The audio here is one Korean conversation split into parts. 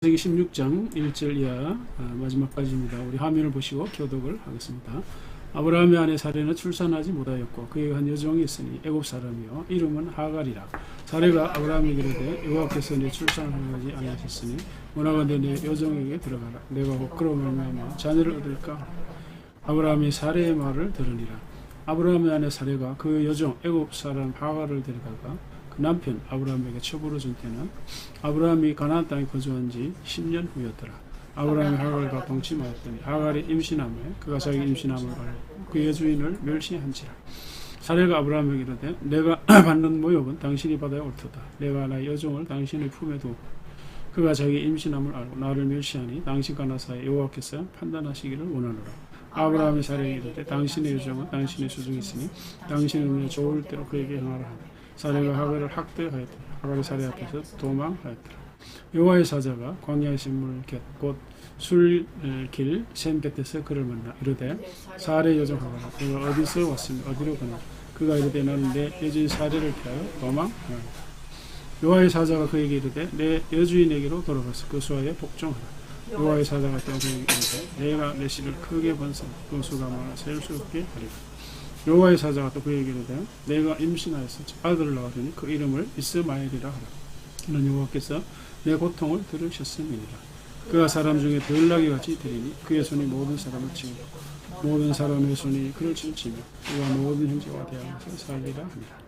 창세기 16장 1절 이하 마지막까지입니다. 우리 화면을 보시고 교독을 하겠습니다. 아브라함의 아내 사레는 출산하지 못하였고 그에게 한 여종이 있으니 애굽 사람이요 이름은 하갈이라. 사레가 아브라함에게 이르되 여호와께서 내 출산을 허락하지 아니하셨으니 원하건대 내 여종에게 들어가라. 내가 곧 그로 말미암아 자녀를 얻을까. 아브라함이 사레의 말을 들으니라. 아브라함의 아내 사레가 그 여종 애굽 사람 하갈을 데려다가 그 남편 아브라함에게 첩으로 준 때는 아브라함이 가나안 땅에 거주한 지 10년 후였더라. 아브라함이 하갈과 동침하였더니 하갈이 임신함에 그가 자기 임신함을 알고 그의 주인을 멸시한지라. 사레가 아브라함에게 이르되 내가 받는 모욕은 당신이 받아야 옳도다. 내가 나의 여종을 당신의 품에 두고 그가 자기 임신함을 알고 나를 멸시하니 당신과 나 사이에 여호와께서 판단하시기를 원하노라. 아브라함이 사레에게 이르되 당신의 여종은 당신의 수중에 있으니 당신의 눈에 좋을 대로 그에게 행하라 하니 사레가 하갈을 학대하였더라. 하갈이 사레 앞에서 도망하였더라. 여호와의 사자가 광야의 샘물 곁 곧 술길 샘 곁에서 그를 만나 이르되 사레 여종 하갈아 너가 어디서 왔으며 어디로 가냐. 그가 이르되 나는 내 여주인 사레를 피하여 도망하였다. 여호와의 사자가 그에게 이르되 내 여주인에게로 돌아가서 그 수하에 복종하라. 여호와의 사자가 또 그에게 이르되 내가 내 씨를 크게 번성 그 수가 많아 셀 수 없게 하리라. 여호와의 사자가 또 그에게 이르되 내가 임신하여서 아들을 낳았더니 그 이름을 이스마엘이라 하라. 이는 여호와께서 내 고통을 들으셨음이니라. 그가 사람 중에 덜나귀 같이 되리니 그의 손이 모든 사람을 치고 모든 사람의 손이 그를 치며 그가 모든 형제와 대하면서 살리라 하니라.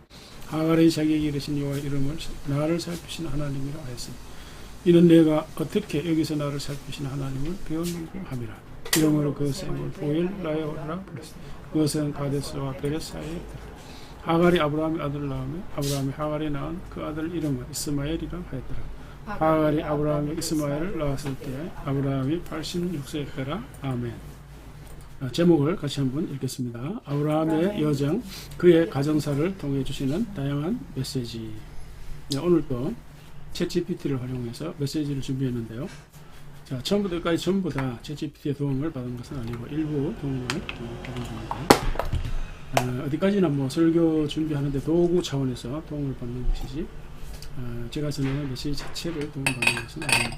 하갈이 자기에게 이르신 여호와의 이름을 나를 살피신 하나님이라 하였으니 이는 내가 어떻게 여기서 나를 살피신 하나님을 배웠는고 함이라. 이름으로 그 샘을 보엘라여라 불렀으니 그것은 가데스와 베렛 사이에 있더라. 하갈이 아브라함의 아들을 낳으며 아브라함이 하갈이 낳은 그 아들 이름은 이스마엘이라 하였더라. 하갈이 아브라함의 이스마엘을 낳았을 때 아브라함이 86세였더라. 아멘. 제목을 같이 한번 읽겠습니다. 아브라함의 여정, 그의 가정사를 통해 주시는 다양한 메시지. 오늘도 챗GPT를 활용해서 메시지를 준비했는데요. 자, 처음부터 끝까지 전부 다 챗GPT의 도움을 받은 것은 아니고 일부 도움을 받은 겁니다. 어디까지나 뭐 설교 준비하는데 도구 차원에서 도움을 받는 것이지 제가 전하는 메시지 자체를 도움받는 것은 아닙니다.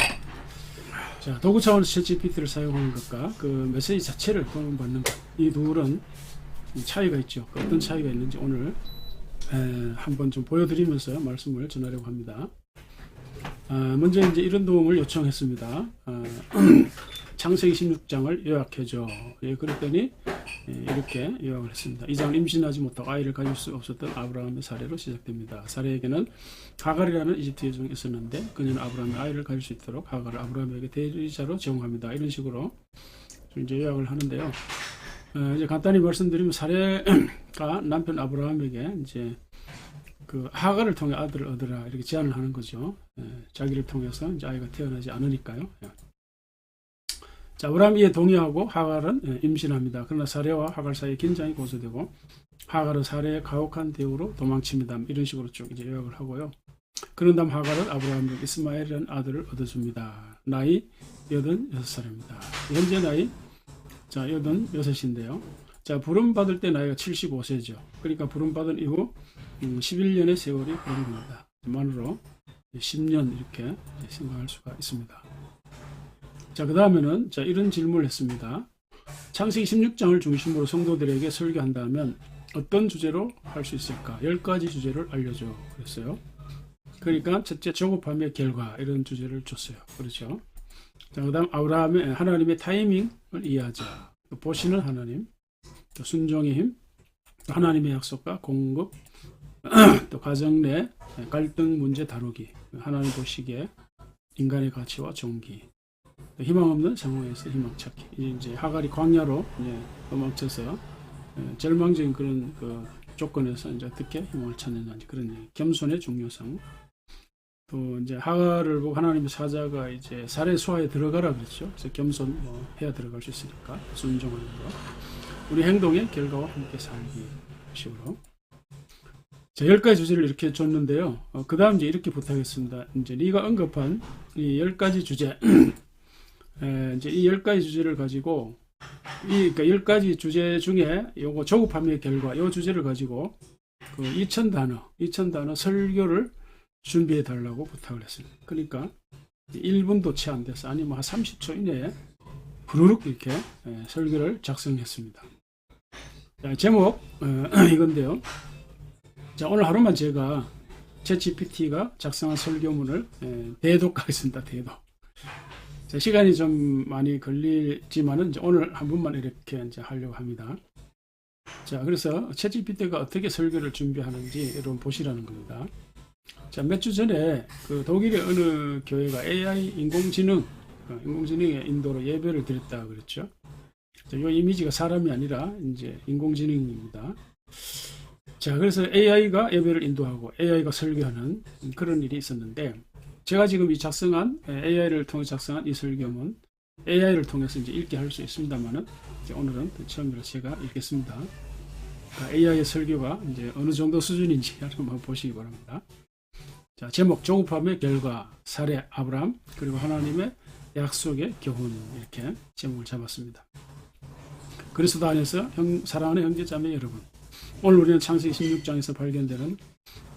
자, 도구 차원에서 챗GPT를 사용하는 것과 그 메시지 자체를 도움받는 것, 이 둘은 차이가 있죠. 어떤 차이가 있는지 오늘 한번 좀 보여드리면서 말씀을 전하려고 합니다. 먼저 이제 이런 도움을 요청했습니다. 창세기 16장을 요약해줘. 예, 그랬더니 이렇게 요약을 했습니다. 이 장은 임신하지 못하고 아이를 가질 수 없었던 아브라함의 사례로 시작됩니다. 사례에게는 하갈이라는 이집트 여종이 있었는데 그녀는 아브라함의 아이를 가질 수 있도록 하갈을 아브라함에게 대리자로 제공합니다. 이런 식으로 이제 요약을 하는데요. 이제 간단히 말씀드리면 사례가 남편 아브라함에게 이제 그 하갈을 통해 아들을 얻으라 이렇게 제안을 하는 거죠. 자기를 통해서 이제 아이가 태어나지 않으니까요. 자, 아브라함이 이에 동의하고 하갈은 임신합니다. 그러나 사레와 하갈 사이에 긴장이 고조되고 하갈은 사레의 가혹한 대우로 도망칩니다. 이런 식으로 쭉 이제 요약을 하고요. 그런 다음 하갈은 아브라함에게 이스마엘이라는 아들을 얻어줍니다. 나이 86살입니다. 현재 나이 자 86인데요. 자, 부름받을 때 나이가 75세죠. 그러니까 부름받은 이후 11년의 세월이 흐른 겁니다. 만으로 10년 이렇게 생각할 수가 있습니다. 자, 그 다음에는 자 이런 질문을 했습니다. 창세기 16장을 중심으로 성도들에게 설교한다면 어떤 주제로 할 수 있을까? 10가지 주제를 알려줘 그랬어요. 그러니까 첫째 조급함의 결과 이런 주제를 줬어요. 그렇죠? 자, 그 다음 아브라함의 하나님의 타이밍을 이해하자. 보시는 하나님, 또 순종의 힘, 또 하나님의 약속과 공급, 또 가정 내 갈등 문제 다루기, 하나님 보시기에 인간의 가치와 종기, 희망 없는 상황에서 희망 찾기. 이제 하갈이 광야로 도망쳐서 절망적인 그런 그 조건에서 이제 어떻게 희망을 찾느냐 그런 얘기. 겸손의 중요성. 또 이제 하갈을 보고 하나님의 사자가 이제 사례 수하에 들어가라 그랬죠. 그래서 겸손 해야 들어갈 수 있으니까 순종하는 거. 우리 행동의 결과와 함께 살기 식으로. 자, 10가지 주제를 이렇게 줬는데요. 그 다음 이제 이렇게 부탁했습니다. 이제 네가 언급한 이 10가지 주제, 이제 이 10가지 주제를 가지고, 그러니까 10가지 주제 중에 요거 조급함의 결과, 요 주제를 가지고 그 2000단어 설교를 준비해 달라고 부탁을 했습니다. 그러니까 1분도 채 안 돼서 아니 뭐 한 30초 이내에 부르륵 이렇게 설교를 작성했습니다. 자, 제목 이건데요. 자, 오늘 하루만 제가 챗GPT가 작성한 설교문을 대독하겠습니다. 대독. 자, 시간이 좀 많이 걸리지만은 이제 오늘 한 번만 이렇게 이제 하려고 합니다. 자, 그래서 챗GPT가 어떻게 설교를 준비하는지 여러분 보시라는 겁니다. 자, 몇 주 전에 그 독일의 어느 교회가 AI 인공지능의 인도로 예배를 드렸다 그랬죠. 자, 이 이미지가 사람이 아니라 이제 인공지능입니다. 자, 그래서 AI가 예배를 인도하고 AI가 설교하는 그런 일이 있었는데, 제가 지금 이 작성한 AI를 통해 작성한 이 설교문 AI를 통해서 이제 읽게 할 수 있습니다만은 오늘은 처음으로 제가 읽겠습니다. AI의 설교가 이제 어느 정도 수준인지 한번 보시기 바랍니다. 자, 제목 조급함의 결과, 사례 아브라함, 그리고 하나님의 약속의 교훈, 이렇게 제목을 잡았습니다. 그리스도 안에서 사랑하는 형제자매 여러분, 오늘 우리는 창세기 16장에서 발견되는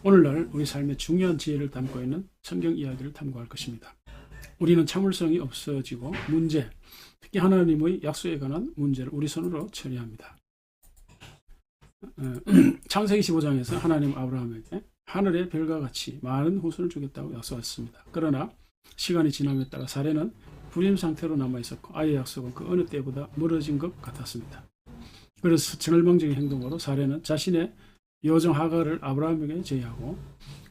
오늘날 우리 삶의 중요한 지혜를 담고 있는 성경 이야기를 탐구할 것입니다. 우리는 참을성이 없어지고 문제, 특히 하나님의 약속에 관한 문제를 우리 손으로 처리합니다. 창세기 15장에서 하나님 아브라함에게 하늘의 별과 같이 많은 후손을 주겠다고 약속했습니다. 그러나 시간이 지남에 따라 사례는 불임 상태로 남아있었고 아이의 약속은 그 어느 때보다 멀어진 것 같았습니다. 그래서 절망적인 행동으로 사례는 자신의 여종 하갈을 아브라함에게 제의하고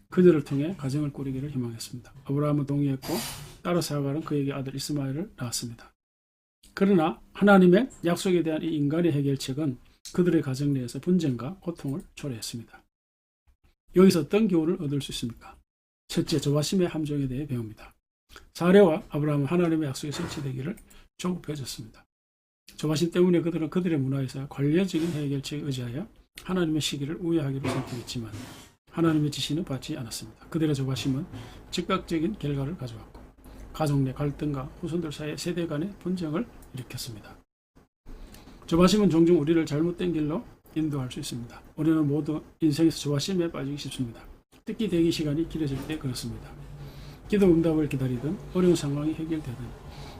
그녀를 통해 가정을 꾸리기를 희망했습니다. 아브라함은 동의했고 따라서 하갈은 그에게 아들 이스마엘을 낳았습니다. 그러나 하나님의 약속에 대한 이 인간의 해결책은 그들의 가정 내에서 분쟁과 고통을 초래했습니다. 여기서 어떤 교훈을 얻을 수 있습니까? 첫째, 조바심의 함정에 대해 배웁니다. 사례와 아브라함은 하나님의 약속이 성취되기를 조급해졌습니다. 조바심 때문에 그들은 그들의 문화에서 관례적인 해결책에 의지하여 하나님의 시기를 우회하기로 선택했지만 하나님의 지시는 받지 않았습니다. 그들의 조바심은 즉각적인 결과를 가져왔고 가족 내 갈등과 후손들 사이의 세대 간의 분쟁을 일으켰습니다. 조바심은 종종 우리를 잘못된 길로 인도할 수 있습니다. 우리는 모두 인생에서 조바심에 빠지기 쉽습니다. 특히 대기 시간이 길어질 때 그렇습니다. 기도 응답을 기다리든 어려운 상황이 해결되든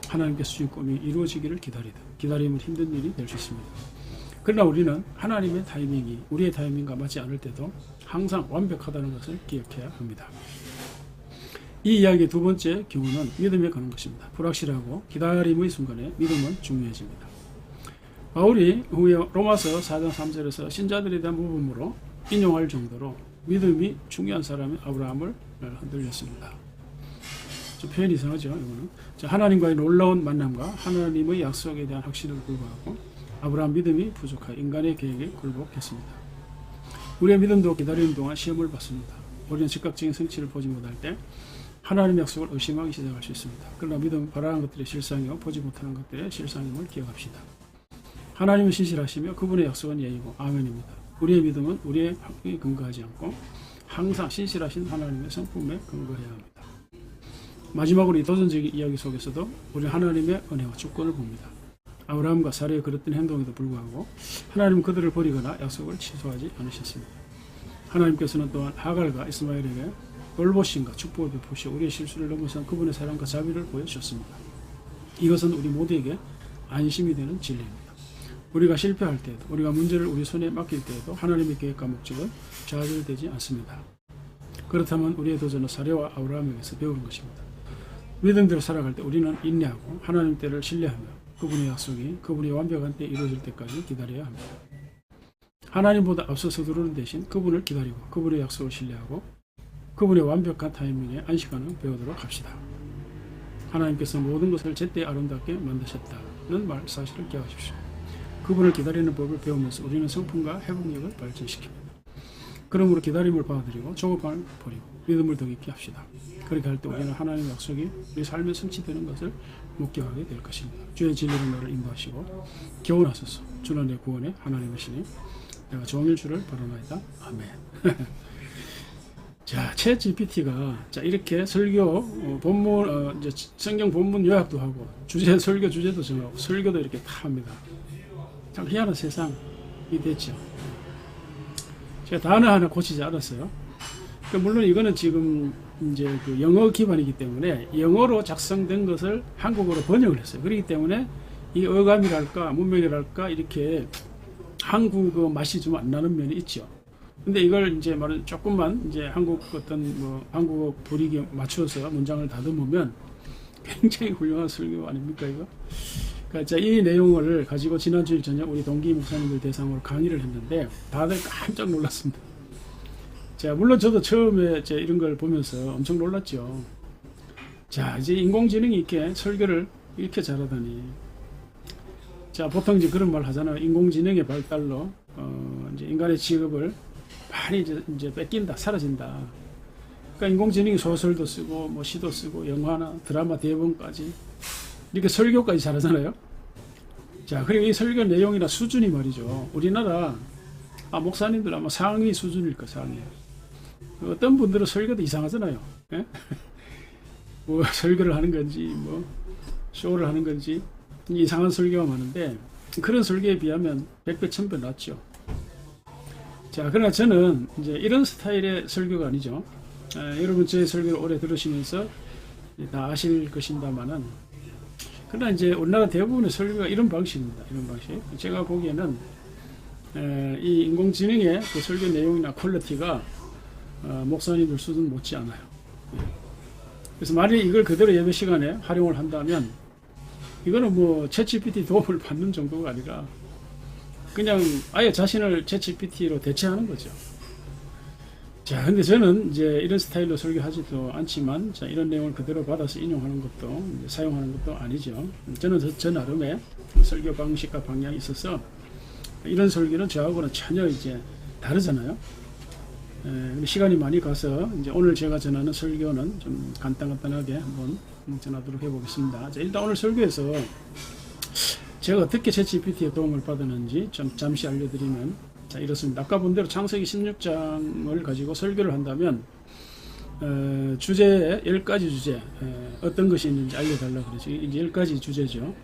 하나님께서 주신 꿈이 이루어지기를 기다리든 기다림은 힘든 일이 될 수 있습니다. 그러나 우리는 하나님의 타이밍이 우리의 타이밍과 맞지 않을 때도 항상 완벽하다는 것을 기억해야 합니다. 이 이야기의 두 번째 교훈은 믿음에 관한 것입니다. 불확실하고 기다림의 순간에 믿음은 중요해집니다. 바울이 후에 로마서 4장 3절에서 신자들에 대한 부분으로 인용할 정도로 믿음이 중요한 사람이 아브라함을 흔들렸습니다. 좀 표현이 이상하죠. 이거는. 하나님과의 놀라운 만남과 하나님의 약속에 대한 확신을 불구하고 아브라함 믿음이 부족하여 인간의 계획에 굴복했습니다. 우리의 믿음도 기다리는 동안 시험을 받습니다. 우리는 즉각적인 성취를 보지 못할 때 하나님의 약속을 의심하기 시작할 수 있습니다. 그러나 믿음은 바라는 것들의 실상이요 보지 못하는 것들의 실상임을 기억합시다. 하나님은 신실하시며 그분의 약속은 예이고 아멘입니다. 우리의 믿음은 우리의 확신에 근거하지 않고 항상 신실하신 하나님의 성품에 근거해야 합니다. 마지막으로 이 도전적인 이야기 속에서도 우리는 하나님의 은혜와 주권을 봅니다. 아브라함과 사례의 그랬던 행동에도 불구하고 하나님은 그들을 버리거나 약속을 취소하지 않으셨습니다. 하나님께서는 또한 하갈과 이스마엘에게 돌보심과 축복을 베푸시어 우리의 실수를 넘어선 그분의 사랑과 자비를 보여주셨습니다. 이것은 우리 모두에게 안심이 되는 진리입니다. 우리가 실패할 때에도 우리가 문제를 우리 손에 맡길 때에도 하나님의 계획과 목적은 좌절되지 않습니다. 그렇다면 우리의 도전은 사례와 아브라함에게서 배우는 것입니다. 믿음대로 살아갈 때 우리는 인내하고 하나님 때를 신뢰하며 그분의 약속이 그분의 완벽한 때 이루어질 때까지 기다려야 합니다. 하나님보다 앞서 서두르는 대신 그분을 기다리고 그분의 약속을 신뢰하고 그분의 완벽한 타이밍에 안식하는 배우도록 합시다. 하나님께서 모든 것을 제때 아름답게 만드셨다는 사실을 기억하십시오. 그분을 기다리는 법을 배우면서 우리는 성품과 회복력을 발전시킵니다. 그러므로 기다림을 받아들이고 조급함을 버리고 믿음을 더 깊게 합시다. 그렇게 할 때 우리는 하나님의 약속이 우리 삶에 성취되는 것을 목격하게 될 것입니다. 주의 진리로 너를 인도하시고 교훈하소서. 주는 내 구원의 하나님의 신이 내가 종일 주를 바라나이다. 아멘. 자, 챗GPT가 이렇게 설교 본문 이제 성경 본문 요약도 하고 설교 주제도 정하고 설교도 이렇게 다 합니다. 참 희한한 세상이 됐죠. 제가 단어 하나 고치지 않았어요. 물론 이거는 지금 이제 그 영어 기반이기 때문에 영어로 작성된 것을 한국어로 번역을 했어요. 그렇기 때문에 이 어감이랄까 문맥이랄까 이렇게 한국어 맛이 좀 안 나는 면이 있죠. 근데 이걸 이제 말은 조금만 이제 한국 어떤 뭐 한국어 분위기에 맞춰서 문장을 다듬으면 굉장히 훌륭한 설교 아닙니까 이거? 그러니까 이 내용을 가지고 지난주일 저녁 우리 동기 목사님들 대상으로 강의를 했는데 다들 깜짝 놀랐습니다. 자, 물론 저도 처음에 이런 걸 보면서 엄청 놀랐죠. 자, 이제 인공지능이 이렇게 설교를 이렇게 잘하다니. 자, 보통 이제 그런 말 하잖아요. 인공지능의 발달로 이제 인간의 직업을 많이 이제 뺏긴다, 사라진다. 그러니까 인공지능이 소설도 쓰고 뭐 시도 쓰고 영화나 드라마 대본까지 이렇게 설교까지 잘하잖아요. 자, 그리고 이 설교 내용이나 수준이 말이죠. 우리나라 목사님들 아마 상위 수준일 거 상위. 어떤 분들은 설교도 이상하잖아요. 예? 뭐 설교를 하는 건지 뭐 쇼를 하는 건지 이상한 설교가 많은데 그런 설교에 비하면 100배 1000배 낫죠. 자, 그러나 저는 이제 이런 스타일의 설교가 아니죠. 여러분 제 설교를 오래 들으시면서 다 아실 것입니다만은 그러나 이제 우리나라 대부분의 설교가 이런 방식입니다. 이런 방식. 제가 보기에는 이 인공지능의 그 설교 내용이나 퀄리티가 목사님들 수준 못지 않아요. 그래서 만약 이걸 그대로 예배 시간에 활용을 한다면 이거는 뭐 챗GPT 도움을 받는 정도가 아니라 그냥 아예 자신을 챗GPT로 대체하는 거죠. 자, 근데 저는 이제 이런 스타일로 설교하지도 않지만 자, 이런 내용을 그대로 받아서 인용하는 것도 사용하는 것도 아니죠. 저는 저 나름의 설교 방식과 방향이 있어서 이런 설교는 저하고는 전혀 이제 다르잖아요. 시간이 많이 가서 이제 오늘 제가 전하는 설교는 좀 간단하게 한번 전하도록 해보겠습니다. 자, 일단 오늘 설교에서 제가 어떻게 챗GPT의 도움을 받았는지 좀 잠시 알려드리면 자, 이렇습니다. 아까 본 대로 창세기 16장을 가지고 설교를 한다면 주제에 10가지 주제 어떤 것이 있는지 알려달라고 그러죠. 이제 10가지 주제죠.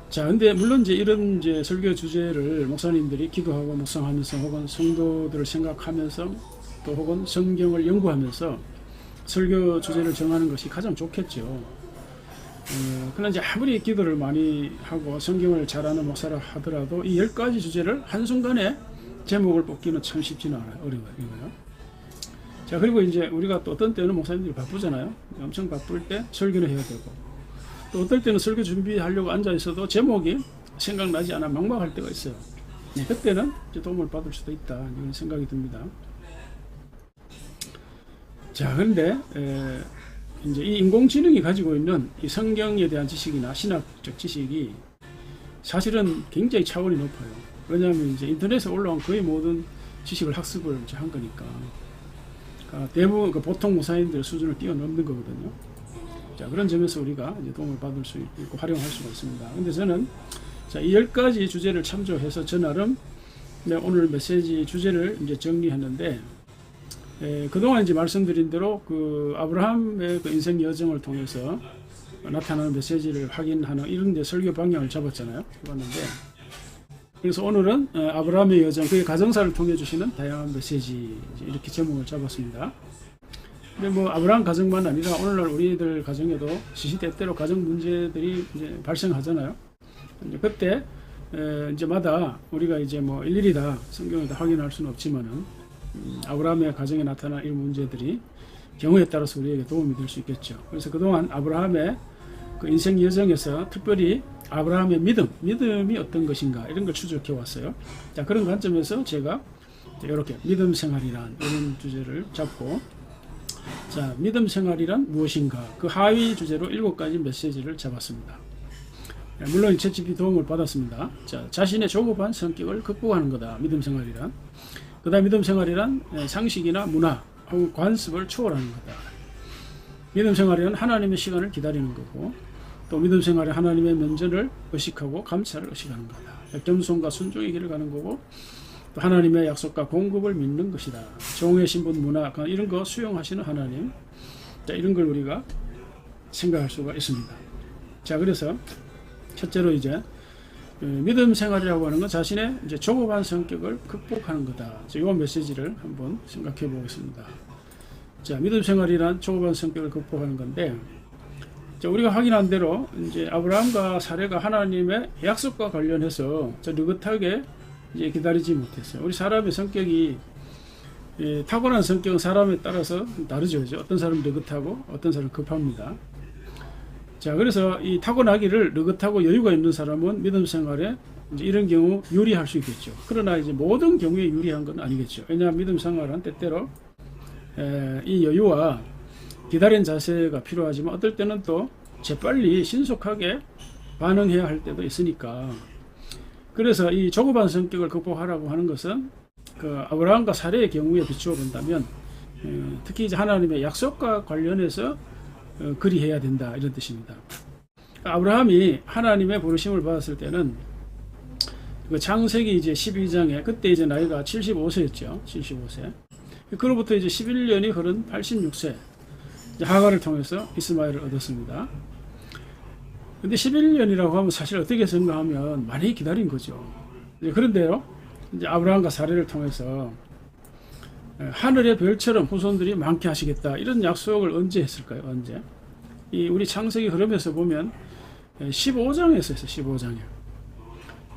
자, 근데 물론 이제 이런 이제 설교 주제를 목사님들이 기도하고 묵상하면서 혹은 성도들을 생각하면서 또 혹은 성경을 연구하면서 설교 주제를 정하는 것이 가장 좋겠죠. 그러나 이제 아무리 기도를 많이 하고 성경을 잘 아는 목사라 하더라도 이 10가지 주제를 한순간에 제목을 뽑기는 참 쉽지는 않아요. 어려워요. 자, 그리고 이제 우리가 또 어떤 때는 목사님들이 바쁘잖아요. 엄청 바쁠 때 설교를 해야 되고 또 어떨 때는 설교 준비하려고 앉아 있어도 제목이 생각나지 않아 막막할 때가 있어요. 네, 그때는 이제 도움을 받을 수도 있다 이런 생각이 듭니다. 자, 그런데 이제 이 인공지능이 가지고 있는 이 성경에 대한 지식이나 신학적 지식이 사실은 굉장히 차원이 높아요. 왜냐하면 이제 인터넷에 올라온 거의 모든 지식을 학습을 이제 한 거니까. 그러니까 대부분 보통 목사님들의 수준을 뛰어넘는 거거든요. 자, 그런 점에서 우리가 이제 도움을 받을 수 있고 활용할 수가 있습니다. 근데 저는 자, 이 10가지 주제를 참조해서 저 나름 오늘 메시지 주제를 이제 정리했는데 그동안 이제 말씀드린 대로 그 아브라함의 그 인생 여정을 통해서 나타나는 메시지를 확인하는 이런 데 설교 방향을 잡았잖아요. 잡았는데 그래서 오늘은 아브라함의 여정, 그의 가정사를 통해 주시는 다양한 메시지 이렇게 제목을 잡았습니다. 근데 뭐 아브라함 가정만 아니라 오늘날 우리들 가정에도 시시때때로 가정 문제들이 이제 발생하잖아요. 이제 그때 이제마다 우리가 이제 뭐 일일이 다 성경을 다 확인할 수는 없지만은 아브라함의 가정에 나타난 이 문제들이 경우에 따라서 우리에게 도움이 될 수 있겠죠. 그래서 그동안 아브라함의 그 인생 여정에서 특별히 아브라함의 믿음이 어떤 것인가 이런 걸 추적해 왔어요. 자, 그런 관점에서 제가 이렇게 믿음 생활이란 이런 주제를 잡고 자, 믿음 생활이란 무엇인가 그 하위 주제로 7가지 메시지를 잡았습니다. 물론 챗GPT 도움을 받았습니다. 자, 자신의 조급한 성격을 극복하는 거다. 믿음 생활이란. 그 다음 믿음 생활이란 상식이나 문화 혹은 관습을 초월하는 거다. 믿음 생활이란 하나님의 시간을 기다리는 거고 또 믿음 생활은 하나님의 면전을 의식하고 감찰을 의식하는 거다. 겸손과 순종의 길을 가는 거고 또 하나님의 약속과 공급을 믿는 것이다. 종의 신분 문화 이런 거 수용하시는 하나님. 자, 이런 걸 우리가 생각할 수가 있습니다. 자, 그래서 첫째로 이제 믿음 생활이라고 하는 건 자신의 이제 조급한 성격을 극복하는 거다. 이 메시지를 한번 생각해 보겠습니다. 자, 믿음 생활이란 조급한 성격을 극복하는 건데, 자, 우리가 확인한 대로 이제 아브라함과 사례가 하나님의 약속과 관련해서 느긋하게 이제 기다리지 못했어요. 우리 사람의 성격이 타고난 성격은 사람에 따라서 다르죠. 그죠? 어떤 사람은 느긋하고 어떤 사람은 급합니다. 자, 그래서 이 타고나기를 느긋하고 여유가 있는 사람은 믿음 생활에 이제 이런 경우 유리할 수 있겠죠. 그러나 이제 모든 경우에 유리한 건 아니겠죠. 왜냐하면 믿음 생활은 때때로 이 여유와 기다린 자세가 필요하지만 어떨 때는 또 재빨리 신속하게 반응해야 할 때도 있으니까, 그래서 이 조급한 성격을 극복하라고 하는 것은 그 아브라함과 사례의 경우에 비추어 본다면 특히 이제 하나님의 약속과 관련해서 그리해야 된다, 이런 뜻입니다. 아브라함이 하나님의 부르심을 받았을 때는 그 창세기 이제 12장에 그때 이제 나이가 75세였죠. 75세. 그로부터 이제 11년이 흐른 86세. 하가를 통해서 이스마엘을 얻었습니다. 근데 11년이라고 하면 사실 어떻게 생각하면 많이 기다린 거죠. 그런데요, 이제 아브라함과 사례를 통해서 하늘의 별처럼 후손들이 많게 하시겠다, 이런 약속을 언제 했을까요? 언제? 이 우리 창세기 흐름에서 보면 15장에서 했어요. 15장에.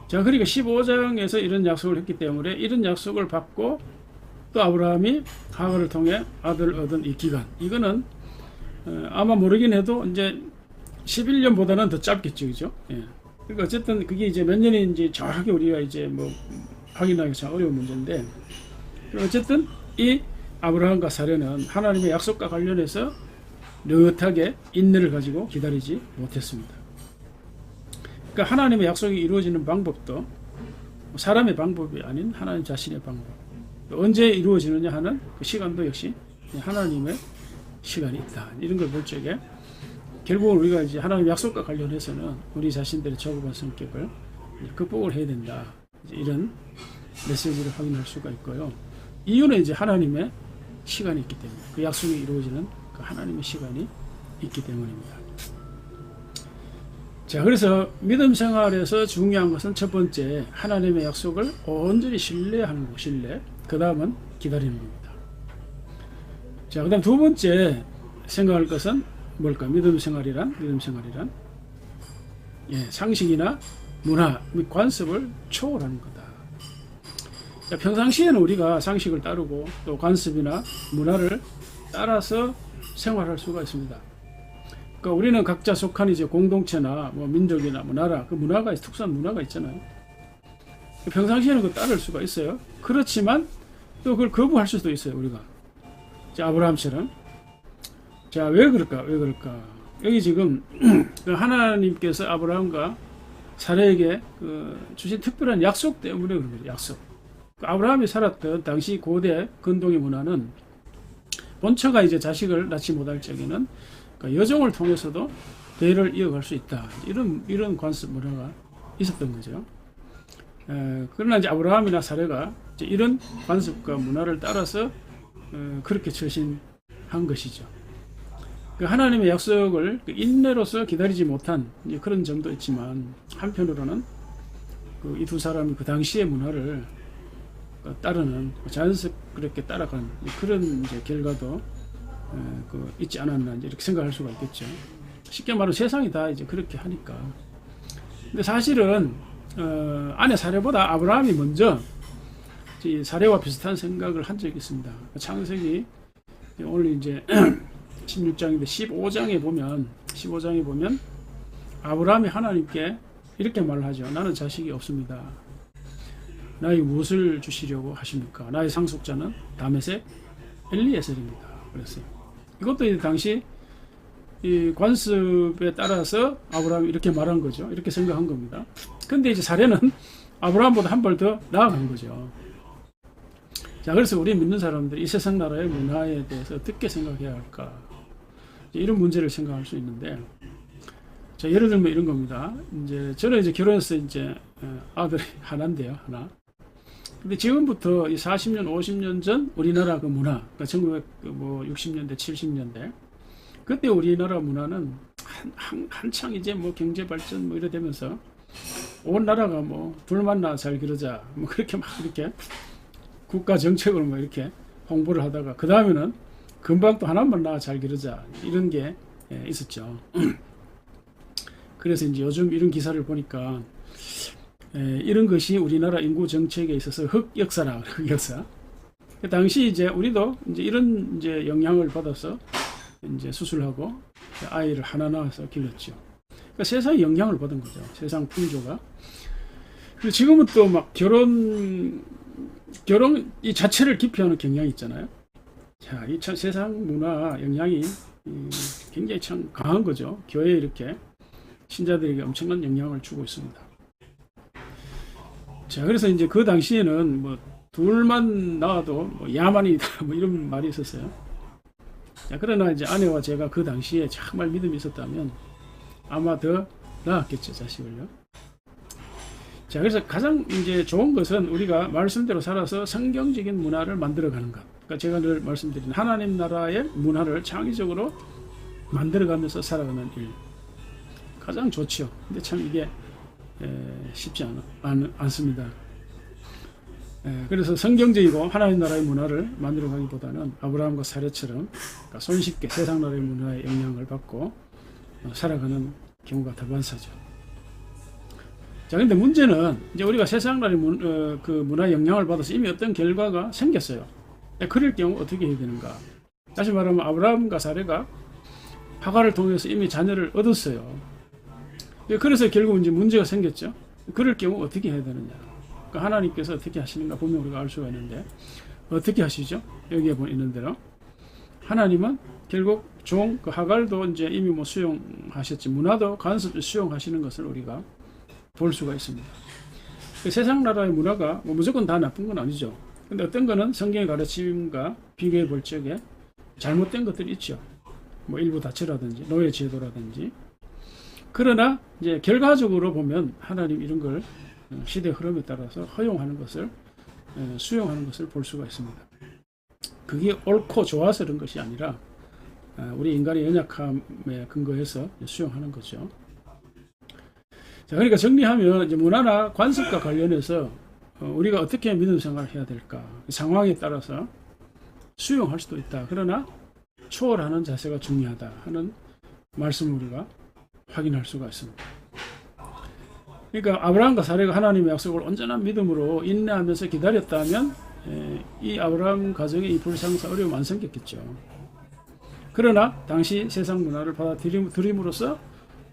자, 그러니까 15장에서 이런 약속을 했기 때문에 이런 약속을 받고 또 아브라함이 하가를 통해 아들을 얻은 이 기간, 이거는 아마 모르긴 해도 이제 11년보다는 더 짧겠죠, 그죠? 예. 그러니까 어쨌든 그게 이제 몇 년인지 정확하게 우리가 이제 뭐 확인하기 참 어려운 문제인데, 어쨌든 이 아브라함과 사례는 하나님의 약속과 관련해서 느긋하게 인내를 가지고 기다리지 못했습니다. 그러니까 하나님의 약속이 이루어지는 방법도 사람의 방법이 아닌 하나님 자신의 방법, 언제 이루어지느냐 하는 그 시간도 역시 하나님의 시간이 있다, 이런 걸 볼 적에 결국은 우리가 이제 하나님 약속과 관련해서는 우리 자신들의 조급한 성격을 극복을 해야 된다, 이런 메시지를 확인할 수가 있고요. 이유는 이제 하나님의 시간이 있기 때문에, 그 약속이 이루어지는 그 하나님의 시간이 있기 때문입니다. 자, 그래서 믿음 생활에서 중요한 것은 첫 번째, 하나님의 약속을 온전히 신뢰하는 것, 신뢰. 그 다음은 기다리는 겁니다. 자, 그 다음 두 번째 생각할 것은 뭘까? 믿음 생활이란 상식이나 문화 및 관습을 초월하는 거다. 자, 평상시에는 우리가 상식을 따르고 또 관습이나 문화를 따라서 생활할 수가 있습니다. 그러니까 우리는 각자 속한 이제 공동체나 뭐 민족이나 뭐 나라, 그 문화가, 특수한 문화가 있잖아요. 평상시에는 그걸 따를 수가 있어요. 그렇지만 또 그걸 거부할 수도 있어요, 우리가. 자, 아브라함처럼. 자, 왜 그럴까? 여기 지금 하나님께서 아브라함과 사례에게 주신 특별한 약속 때문에 그런 거죠. 약속. 아브라함이 살았던 당시 고대 근동의 문화는 본처가 이제 자식을 낳지 못할 적에는 여종을 통해서도 대를 이어갈 수 있다, 이런 관습 문화가 있었던 거죠. 그러나 이제 아브라함이나 사례가 이제 이런 관습과 문화를 따라서 그렇게 처신한 것이죠. 하나님의 약속을 인내로서 기다리지 못한 그런 점도 있지만, 한편으로는 이 두 사람이 그 당시의 문화를 따르는, 자연스럽게 따라간 그런 이제 결과도 있지 않았나, 이렇게 생각할 수가 있겠죠. 쉽게 말하면 세상이 다 이제 그렇게 하니까. 근데 사실은 아내 사례보다 아브라함이 먼저 이 사례와 비슷한 생각을 한 적이 있습니다. 창세기 오늘 이제 16장인데 15장에 보면 아브라함이 하나님께 이렇게 말을 하죠. 나는 자식이 없습니다. 나에게 무엇을 주시려고 하십니까? 나의 상속자는 다메섹 엘리에셀입니다. 그랬어요. 이것도 이제 당시 이 관습에 따라서 아브라함이 이렇게 말한 거죠. 이렇게 생각한 겁니다. 근데 이제 사례는 아브라함보다 한 발 더 나아간 거죠. 자, 그래서 우리 믿는 사람들이 이 세상 나라의 문화에 대해서 어떻게 생각해야 할까? 이런 문제를 생각할 수 있는데, 자, 예를 들면 이런 겁니다. 이제 저는 이제 결혼해서 이제 아들이 하나인데요, 하나. 근데 지금부터 이 40년, 50년 전 우리나라 그 문화, 그러니까 1960년대, 70년대, 그때 우리나라 문화는 한창 이제 뭐 경제 발전 뭐 이래 되면서 온 나라가 뭐 둘만 나 잘 기르자 뭐 그렇게 막 이렇게 국가 정책으로 뭐 이렇게 홍보를 하다가 그 다음에는 금방 또 하나만 나 잘 기르자 이런 게 있었죠. 그래서 이제 요즘 이런 기사를 보니까 이런 것이 우리나라 인구 정책에 있어서 흑역사라, 흑역사. 그 당시 이제 우리도 이제 이런 이제 영향을 받아서 이제 수술하고 아이를 하나 낳아서 길렀죠. 그러니까 세상에 영향을 받은 거죠. 세상 풍조가. 그리고 지금은 또 막 결혼 이 자체를 기피하는 경향이 있잖아요. 자, 이 세상 문화 영향이 굉장히 참 강한 거죠. 교회에 이렇게 신자들에게 엄청난 영향을 주고 있습니다. 자, 그래서 이제 그 당시에는 뭐 둘만 나와도 뭐 야만이다 뭐 이런 말이 있었어요. 자, 그러나 이제 아내와 제가 그 당시에 정말 믿음이 있었다면 아마 더 나았겠죠, 자식을요. 자, 그래서 가장 이제 좋은 것은 우리가 말씀대로 살아서 성경적인 문화를 만들어가는 것. 그러니까 제가 늘 말씀드린 하나님 나라의 문화를 창의적으로 만들어가면서 살아가는 일. 가장 좋죠. 근데 참 이게 쉽지 않습니다. 그래서 성경적이고 하나님 나라의 문화를 만들어가기보다는 아브라함과 사례처럼 그러니까 손쉽게 세상 나라의 문화의 영향을 받고 살아가는 경우가 더 많사죠. 자, 근데 문제는 이제 우리가 세상 나라의 그 문화 영향을 받아서 이미 어떤 결과가 생겼어요. 그럴 경우 어떻게 해야 되는가? 다시 말하면 아브라함과 사례가 하가를 통해서 이미 자녀를 얻었어요. 그래서 결국 이제 문제가 생겼죠. 그럴 경우 어떻게 해야 되느냐? 그러니까 하나님께서 어떻게 하시는가 보면 우리가 알 수가 있는데 어떻게 하시죠? 여기에 있는 대로 하나님은 결국 그 하갈도 이제 이미 뭐 수용하셨지 문화도 간섭 수용하시는 것을 우리가 볼 수가 있습니다. 세상 나라의 문화가 뭐 무조건 다 나쁜 건 아니죠. 근데 어떤 거는 성경의 가르침과 비교해 볼 적에 잘못된 것들이 있죠. 뭐 일부 다처라든지 노예 제도라든지. 그러나 이제 결과적으로 보면 하나님 이런 걸 시대 흐름에 따라서 허용하는 것을 수용하는 것을 볼 수가 있습니다. 그게 옳고 좋아서 그런 것이 아니라 우리 인간의 연약함에 근거해서 수용하는 거죠. 자, 그러니까 정리하면 이제 문화나 관습과 관련해서 우리가 어떻게 믿음 생활을 해야 될까? 상황에 따라서 수용할 수도 있다. 그러나 초월하는 자세가 중요하다 하는 말씀을 우리가 확인할 수가 있습니다. 그러니까 아브라함과 사례가 하나님의 약속을 온전한 믿음으로 인내하면서 기다렸다면 이 아브라함 가정의 이 불상사 어려움 안 생겼겠죠. 그러나 당시 세상 문화를 받아들임으로써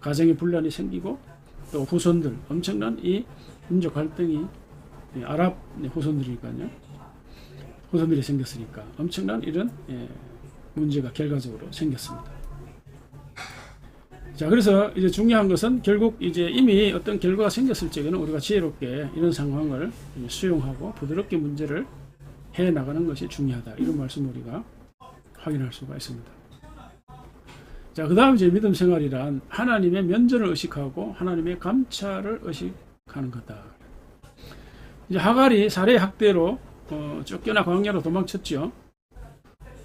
가정의 분란이 생기고 또 후손들 엄청난 이 민족 갈등이 아랍 후손들이니까요. 후손들이 생겼으니까 엄청난 이런 문제가 결과적으로 생겼습니다. 자, 그래서 이제 중요한 것은 결국 이제 이미 어떤 결과가 생겼을 적에는 우리가 지혜롭게 이런 상황을 수용하고 부드럽게 문제를 해 나가는 것이 중요하다. 이런 말씀을 우리가 확인할 수가 있습니다. 자, 그 다음 이제 믿음 생활이란 하나님의 면전을 의식하고 하나님의 감찰을 의식하는 거다. 이제 하갈이 사례 학대로 쫓겨나 광야로 도망쳤죠.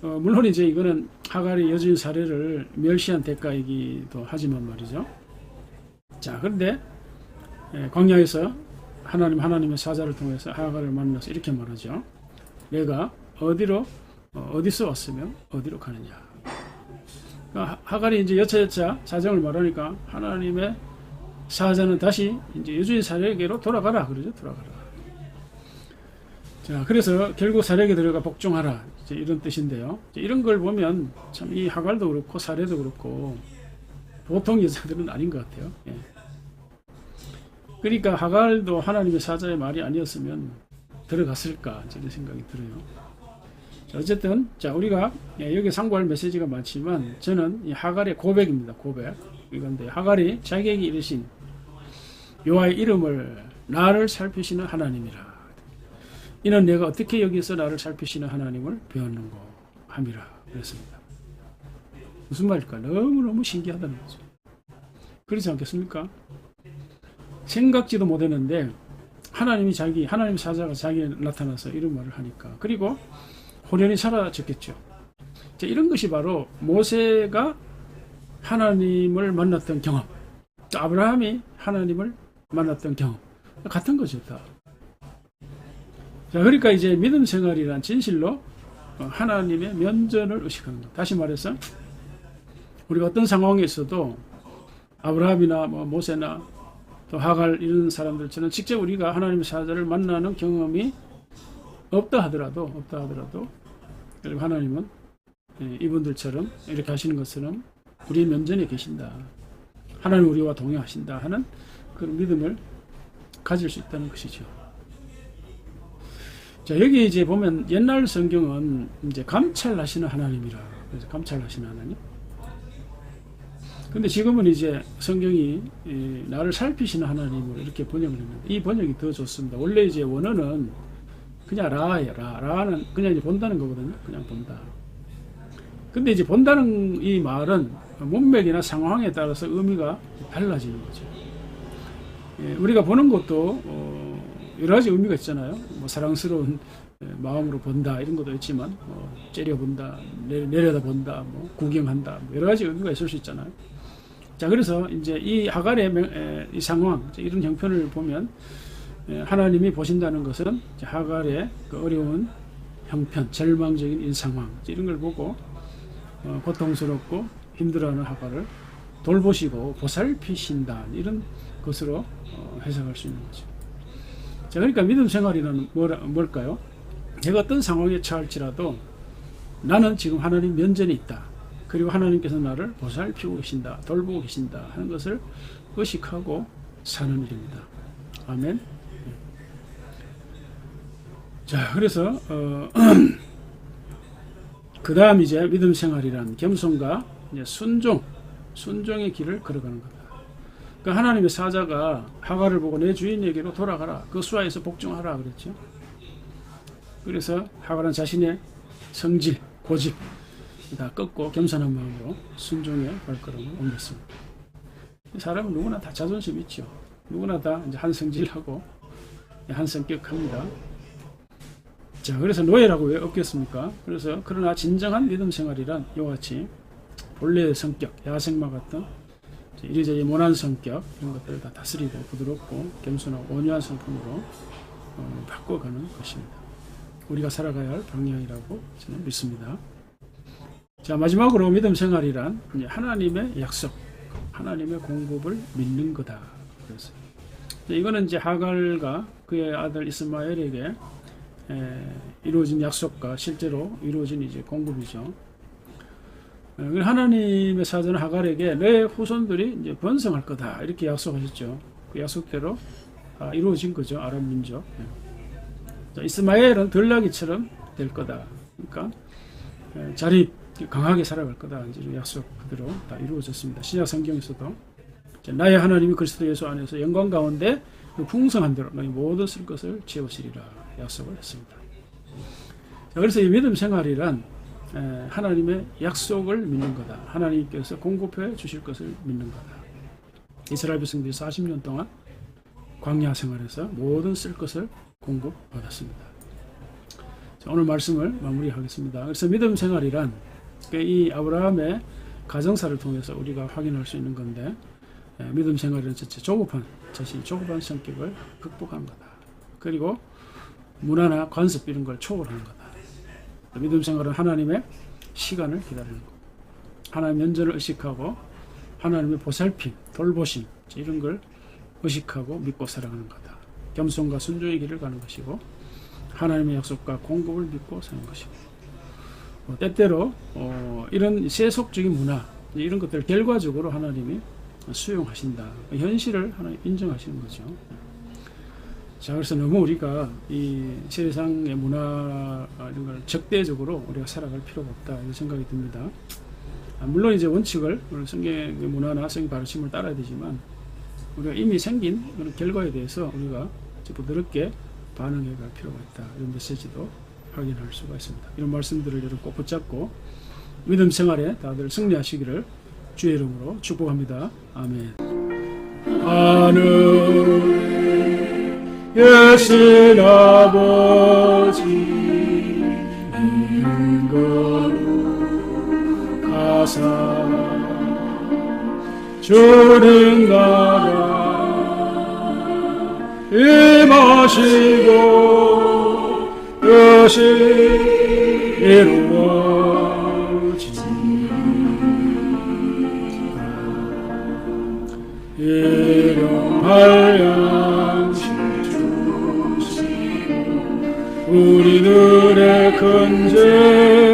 물론 이제 이거는 하갈이 여주인 사례를 멸시한 대가이기도 하지만 말이죠. 자, 그런데 광야에서 하나님의 사자를 통해서 하갈을 만나서 이렇게 말하죠. 내가 어디서 왔으면 어디로 가느냐. 하갈이 이제 여차여차 사정을 말하니까 하나님의 사자는 다시 이제 여주인 사례에게로 돌아가라 그러죠. 돌아가라. 자, 그래서 결국 사례에게 들어가 복종하라. 이제 이런 뜻인데요. 이런 걸 보면 참 이 하갈도 그렇고 사례도 그렇고 보통 여자들은 아닌 것 같아요. 예. 그러니까 하갈도 하나님의 사자의 말이 아니었으면 들어갔을까 이런 생각이 들어요. 자, 어쨌든 자, 우리가 여기 상고할 메시지가 많지만 저는 이 하갈의 고백입니다. 고백. 이건데 하갈이 자기에게 이르신 여호와의 이름을 나를 살피시는 하나님이라. 이는 내가 어떻게 여기서 나를 살피시는 하나님을 배웠는고 함이라 그랬습니다. 무슨 말일까? 너무너무 신기하다는 거죠. 그렇지 않겠습니까? 생각지도 못했는데 하나님 사자가 자기에 나타나서 이런 말을 하니까 그리고 호련히 사라졌겠죠. 자, 이런 것이 바로 모세가 하나님을 만났던 경험. 아브라함이 하나님을 만났던 경험 같은 거죠 다. 자, 그러니까 이제 믿음 생활이란 진실로 하나님의 면전을 의식하는 것. 다시 말해서 우리가 어떤 상황에 있어도 아브라함이나 모세나 또 하갈 이런 사람들처럼 직접 우리가 하나님의 사자를 만나는 경험이 없다 하더라도 그리고 하나님은 이분들처럼 이렇게 하시는 것처럼 우리 면전에 계신다. 하나님 우리와 동행하신다 하는 그런 믿음을 가질 수 있다는 것이죠. 자, 여기 이제 보면 옛날 성경은 이제 감찰하시는 하나님이라. 그래서 감찰하시는 하나님. 근데 지금은 이제 성경이 나를 살피시는 하나님으로 이렇게 번역을 했는데 이 번역이 더 좋습니다. 원래 이제 원어는 그냥 라예요. 라는 그냥 이제 본다는 거거든요. 그냥 본다. 근데 이제 본다는 이 말은 문맥이나 상황에 따라서 의미가 달라지는 거죠. 우리가 보는 것도 여러 가지 의미가 있잖아요. 뭐 사랑스러운 마음으로 본다 이런 것도 있지만 째려본다, 내려다본다, 뭐 구경한다 뭐 여러 가지 의미가 있을 수 있잖아요. 자, 그래서 이제 이 하갈의 이 상황 이런 형편을 보면 하나님이 보신다는 것은 하갈의 그 어려운 형편, 절망적인 이 상황 이런 걸 보고 고통스럽고 힘들어하는 하갈을 돌보시고 보살피신다 이런 것으로 해석할 수 있는 거죠. 자, 그러니까 믿음 생활이란 뭘까요? 내가 어떤 상황에 처할지라도 나는 지금 하나님 면전에 있다. 그리고 하나님께서 나를 보살피고 계신다, 돌보고 계신다 하는 것을 의식하고 사는 일입니다. 아멘. 자, 그래서 그 다음 이제 믿음 생활이란 겸손과 이제 순종의 길을 걸어가는 거다. 그러니까 하나님의 사자가 하갈을 보고 내 주인에게로 돌아가라, 그 수하에서 복종하라 그랬죠. 그래서 하갈은 자신의 성질, 고집 다 꺾고 겸손한 마음으로 순종의 발걸음을 옮겼습니다. 사람은 누구나 다 자존심 있죠. 누구나 다 이제 한 성질하고 한 성격합니다. 자, 그래서 노예라고 왜 없겠습니까? 그래서 그러나 진정한 믿음 생활이란 이와 같이 본래의 성격, 야생마 같은 이리저리 모난 성격 이런 것들을 다 다스리고 부드럽고 겸손하고 온유한 성품으로 바꿔가는 것입니다. 우리가 살아가야 할 방향이라고 저는 믿습니다. 자, 마지막으로 믿음 생활이란 이제 하나님의 약속, 하나님의 공급을 믿는 거다. 그래서 이거는 이제 하갈과 그의 아들 이스마엘에게 이루어진 약속과 실제로 이루어진 이제 공급이죠. 하나님의 사자는 하갈에게 내 후손들이 이제 번성할 거다 이렇게 약속하셨죠. 그 약속대로 이루어진 거죠. 아람 민족. 자, 이스마엘은 들나귀처럼 될 거다. 그러니까 자립 강하게 살아갈 거다. 이제 약속 그대로 다 이루어졌습니다. 신약 성경에서도 나의 하나님이 그리스도 예수 안에서 영광 가운데 풍성한 대로 너희 모든 쓸 것을 채우시리라 약속을 했습니다. 자, 그래서 이 믿음 생활이란 하나님의 약속을 믿는 거다. 하나님께서 공급해 주실 것을 믿는 거다. 이스라엘 백성들이 40년 동안 광야 생활에서 모든 쓸 것을 공급받았습니다. 자, 오늘 말씀을 마무리하겠습니다. 그래서 믿음 생활이란 이 아브라함의 가정사를 통해서 우리가 확인할 수 있는 건데 믿음 생활은 자신이 조급한 성격을 극복하는 거다. 그리고 문화나 관습 이런 걸 초월하는 거다. 믿음 생활은 하나님의 시간을 기다리는 것, 하나님 면전을 의식하고 하나님의 보살핌, 돌보심 이런 걸 의식하고 믿고 살아가는 거다. 겸손과 순종의 길을 가는 것이고 하나님의 약속과 공급을 믿고 사는 것이고 때때로 이런 세속적인 문화 이런 것들을 결과적으로 하나님이 수용하신다. 현실을 하나님 인정하시는 거죠. 자, 그래서 너무 우리가 이 세상의 문화 이런 걸 적대적으로 우리가 살아갈 필요가 없다 이런 생각이 듭니다. 물론 이제 원칙을 성경의 문화나 성경 가르침을 따라야 되지만 우리가 이미 생긴 그런 결과에 대해서 우리가 부드럽게 반응해 갈 필요가 있다. 이런 메시지도 확인할 수가 있습니다. 이런 말씀들을 여러분 꼭 붙잡고 믿음 생활에 다들 승리하시기를 주의 이름으로 축복합니다. 아멘. 하늘 예신 아버지 이른 거룩 하사 주는 나라 임하시고 뜻이 이루어지니까 일용할 양식 주시고 우리들의 큰 죄